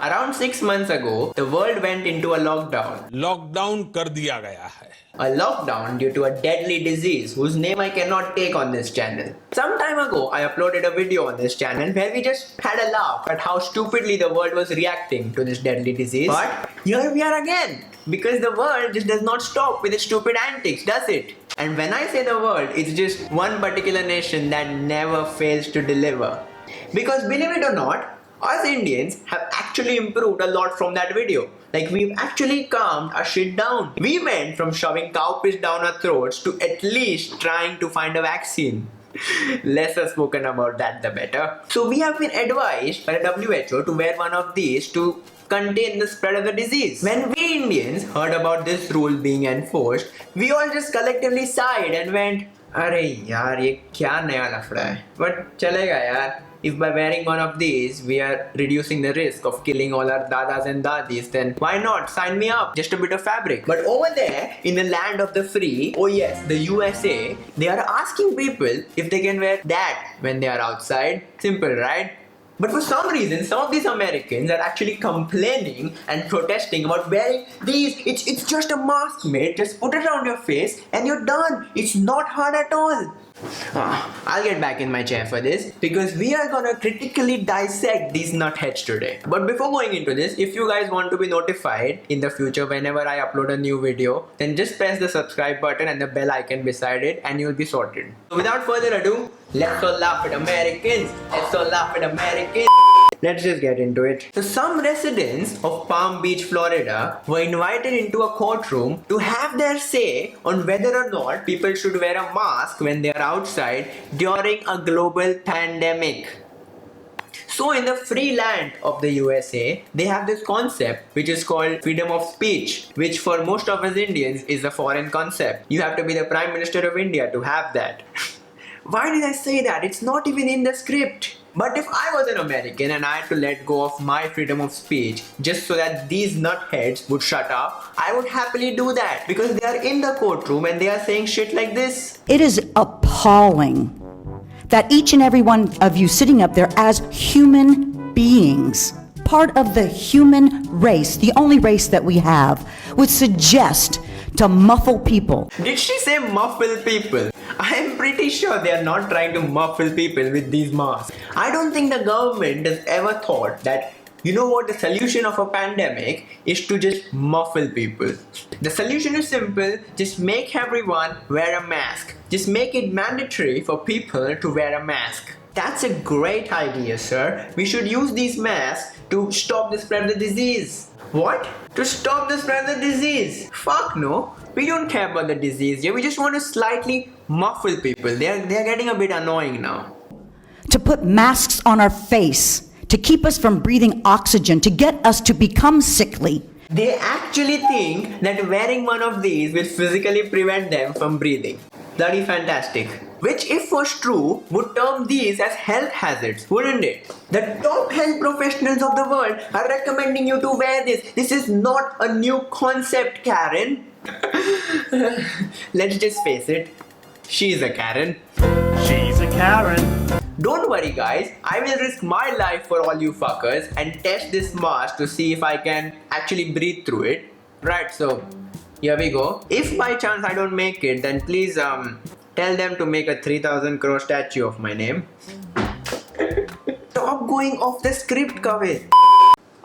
Around 6 months ago, the world went into a lockdown. Lockdown कर दिया गया है. A lockdown due to a deadly disease whose name I cannot take on this channel. Some time ago, I uploaded a video on this channel where we just had a laugh at how stupidly the world was reacting to this deadly disease. But here we are again, because the world just does not stop with its stupid antics, does it? And when I say the world, it's just one particular nation that never fails to deliver. Because believe it or not, us Indians have actually improved a lot from that video. Like, we've actually calmed our shit down. We went from shoving cow piss down our throats to at least trying to find a vaccine. Lesser spoken about that, the better. So we have been advised by the WHO to wear one of these to contain the spread of the disease. When we Indians heard about this rule being enforced, we all just collectively sighed and went, "Arey yaar, ye kya naya lafda hai?" But chalega yaar. If by wearing one of these we are reducing the risk of killing all our dadas and dadis, then why not? Sign me up, just a bit of fabric. But over there, in the land of the free, oh yes, the USA, they are asking people if they can wear that when they are outside. Simple, right? But for some reason, some of these Americans are actually complaining and protesting about wearing these. It's just a mask, mate. Just put it around your face and you're done. It's not hard at all. I'll get back in my chair for this because we are gonna critically dissect these nutheads today. But before going into this, if you guys want to be notified in the future whenever I upload a new video, then just press the subscribe button and the bell icon beside it and you'll be sorted. So without further ado, let's all laugh at Americans. Let's all laugh at Americans. Let's just get into it. So some residents of Palm Beach, Florida were invited into a courtroom to have their say on whether or not people should wear a mask when they are outside during a global pandemic. So in the free land of the USA, they have this concept which is called freedom of speech, which for most of us Indians is a foreign concept. You have to be the Prime Minister of India to have that. Why did I say that? It's not even in the script. But if I was an American and I had to let go of my freedom of speech just so that these nutheads would shut up, I would happily do that because they are in the courtroom and they are saying shit like this. It is appalling that each and every one of you sitting up there as human beings, part of the human race, the only race that we have, would suggest to muffle people. Did she say muffle people? I am pretty sure they are not trying to muffle people with these masks. I don't think the government has ever thought that, you know what, the solution of a pandemic is to just muffle people. The solution is simple, just make everyone wear a mask. Just make it mandatory for people to wear a mask. That's a great idea, sir. We should use these masks to stop the spread of the disease. What? To stop the spread of the disease? Fuck no. We don't care about the disease here. We just want to slightly muffle people. They're getting a bit annoying now. To put masks on our face, to keep us from breathing oxygen, to get us to become sickly. They actually think that wearing one of these will physically prevent them from breathing. Bloody fantastic. Which, if was true, would term these as health hazards, wouldn't it? The top health professionals of the world are recommending you to wear this. This is not a new concept, Karen. Let's just face it. She's a Karen. She's a Karen. Don't worry guys, I will risk my life for all you fuckers and test this mask to see if I can actually breathe through it. Right, so here we go. If by chance I don't make it, then please tell them to make a 3,000 crore statue of my name. Stop going off the script, Kavit.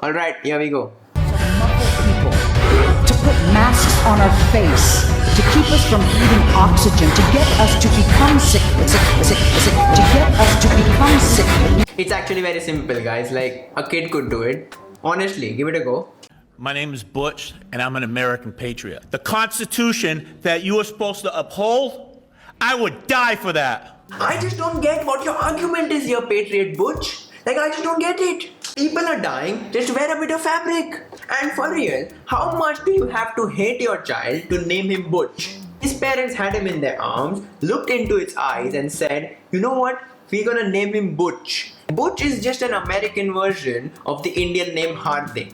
Alright, here we go. To put masks on our face, to keep us from breathing oxygen, to get us to become sick, to get us to become sick. It's actually very simple, guys. Like, a kid could do it. Honestly, give it a go. My name is Butch, and I'm an American patriot. The Constitution that you are supposed to uphold, I would die for that. I just don't get what your argument is here, Patriot Butch. Like, I just don't get it. People are dying, just wear a bit of fabric. And for real, how much do you have to hate your child to name him Butch? His parents had him in their arms, looked into its eyes and said, you know what, we're gonna name him Butch. Butch is just an American version of the Indian name Hardik.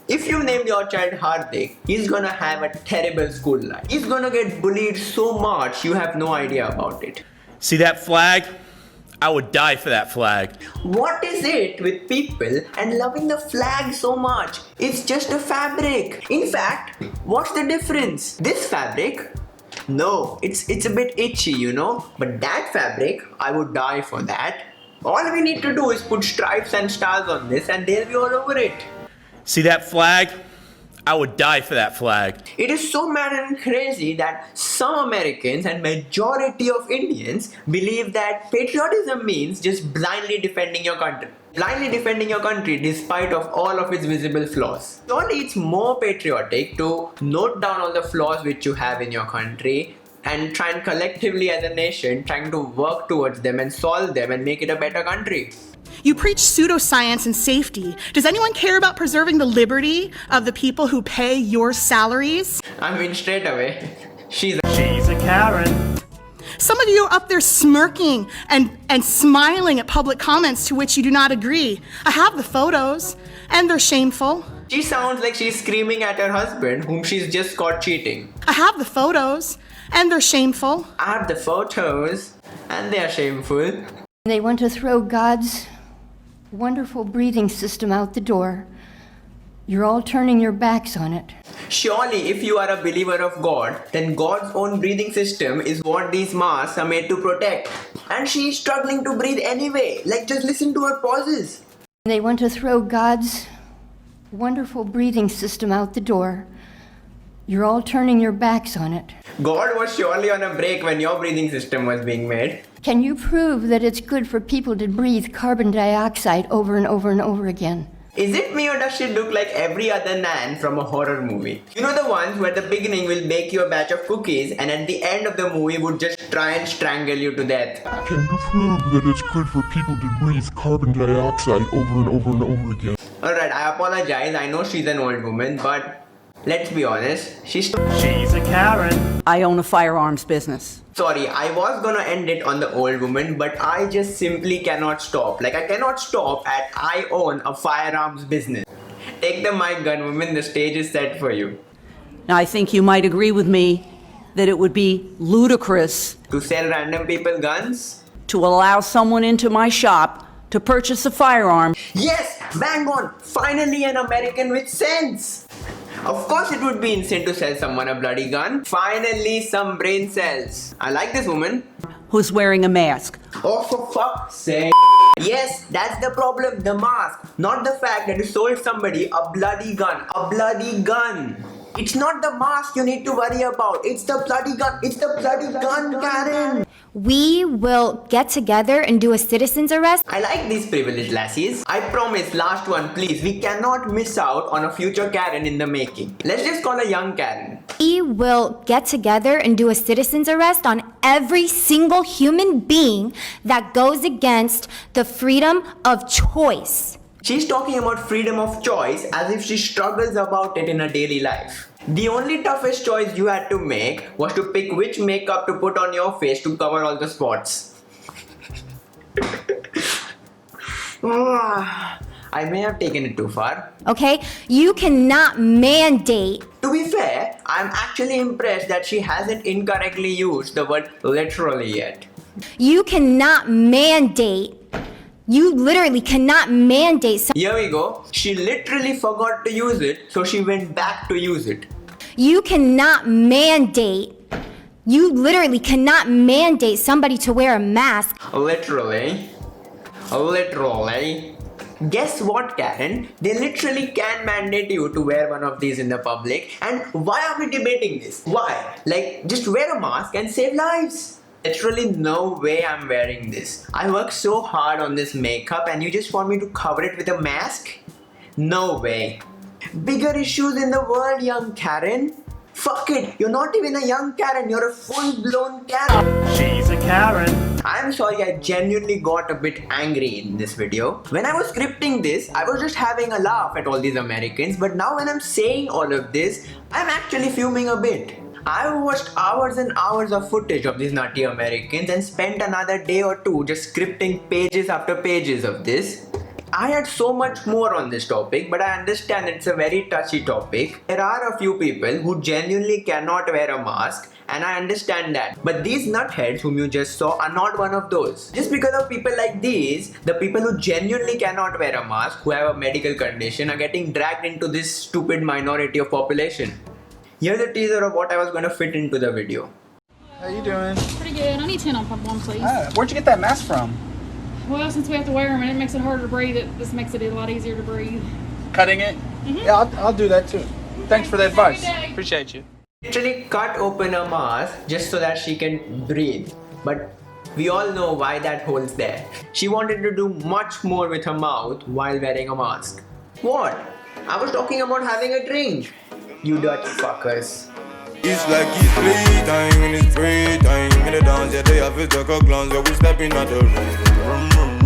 If you name your child Hardik, he's gonna have a terrible school life. He's gonna get bullied so much you have no idea about it. See that flag? I would die for that flag. What is it with people and loving the flag so much? It's just a fabric. In fact, what's the difference? This fabric? No, it's a bit itchy, you know. But that fabric, I would die for that. All we need to do is put stripes and stars on this and they'll be all over it. See that flag? I would die for that flag. It is so mad and crazy that some Americans and majority of Indians believe that patriotism means just blindly defending your country. Blindly defending your country despite of all of its visible flaws. Surely it's more patriotic to note down all the flaws which you have in your country and try and collectively as a nation trying to work towards them and solve them and make it a better country. You preach pseudoscience and safety. Does anyone care about preserving the liberty of the people who pay your salaries? I mean, straight away, she's a Karen. Some of you are up there smirking and smiling at public comments to which you do not agree. I have the photos, and they're shameful. She sounds like she's screaming at her husband, whom she's just caught cheating. I have the photos, and they're shameful. I have the photos, and they're shameful. They want to throw God's wonderful breathing system out the door. You're all turning your backs on it. Surely, if you are a believer of God, then God's own breathing system is what these masks are made to protect. And she's struggling to breathe anyway. Like, just listen to her pauses. They want to throw God's wonderful breathing system out the door. You're all turning your backs on it. God was surely on a break when your breathing system was being made. Can you prove that it's good for people to breathe carbon dioxide over and over and over again? Is it me or does she look like every other Nan from a horror movie? You know the ones where the beginning will bake you a batch of cookies and at the end of the movie would just try and strangle you to death. Can you prove that it's good for people to breathe carbon dioxide over and over and over again? Alright, I apologize. I know she's an old woman, but let's be honest, she's a Karen. I own a firearms business. Sorry, I was gonna end it on the old woman, but I just simply cannot stop. Like, I cannot stop at I own a firearms business. Take the mic, gun woman, the stage is set for you. Now, I think you might agree with me that it would be ludicrous To sell random people guns? to allow someone into my shop to purchase a firearm. Yes! Bang on! Finally an American with sense! Of course it would be insane to sell someone a bloody gun. Finally some brain cells. I like this woman. Who's wearing a mask. Oh, for fuck's sake. Yes, that's the problem, the mask. Not the fact that you sold somebody a bloody gun. A bloody gun. It's not the mask you need to worry about. It's the bloody gun. It's the bloody gun, Karen. We will get together and do a citizen's arrest. I like these privileged lassies. I promise, last one, please. We cannot miss out on a future Karen in the making. Let's just call a young Karen. We will get together and do a citizen's arrest on every single human being that goes against the freedom of choice. She's talking about freedom of choice as if she struggles about it in her daily life. The only toughest choice you had to make was to pick which makeup to put on your face to cover all the spots. I may have taken it too far. Okay? You cannot mandate. To be fair, I'm actually impressed that she hasn't incorrectly used the word literally yet. You cannot mandate. You literally cannot mandate. Here we go. She literally forgot to use it, so she went back to use it. You cannot mandate. You literally cannot mandate somebody to wear a mask. Literally. Literally. Guess what, Karen? They literally can mandate you to wear one of these in the public. And why are we debating this? Why? Like, just wear a mask and save lives. Literally no way I'm wearing this. I work so hard on this makeup and you just want me to cover it with a mask? No way. Bigger issues in the world, young Karen. Fuck it, you're not even a young Karen, you're a full-blown Karen. She's a Karen. I'm sorry, I genuinely got a bit angry in this video. When I was scripting this, I was just having a laugh at all these Americans, but now when I'm saying all of this, I'm actually fuming a bit. I watched hours and hours of footage of these nutty Americans and spent another day or two just scripting pages after pages of this. I had so much more on this topic, but I understand it's a very touchy topic. There are a few people who genuinely cannot wear a mask and I understand that. But these nutheads whom you just saw are not one of those. Just because of people like these, the people who genuinely cannot wear a mask, who have a medical condition, are getting dragged into this stupid minority of population. Here's a teaser of what I was going to fit into the video. How you doing? Pretty good. I need 10 on pump one, please. Where'd you get that mask from? Well, since we have to wear them and it makes it harder to breathe, this makes it a lot easier to breathe. Cutting it? Yeah, I'll do that too. Thanks for the advice. Appreciate you. Literally cut open a mask just so that she can breathe. But we all know why that hole's there. She wanted to do much more with her mouth while wearing a mask. What? I was talking about having a drink. You dirty fuckers. It's like it's playtime, when it's free time. In the dance, yeah, they have to take a glance, so we stepping out the room.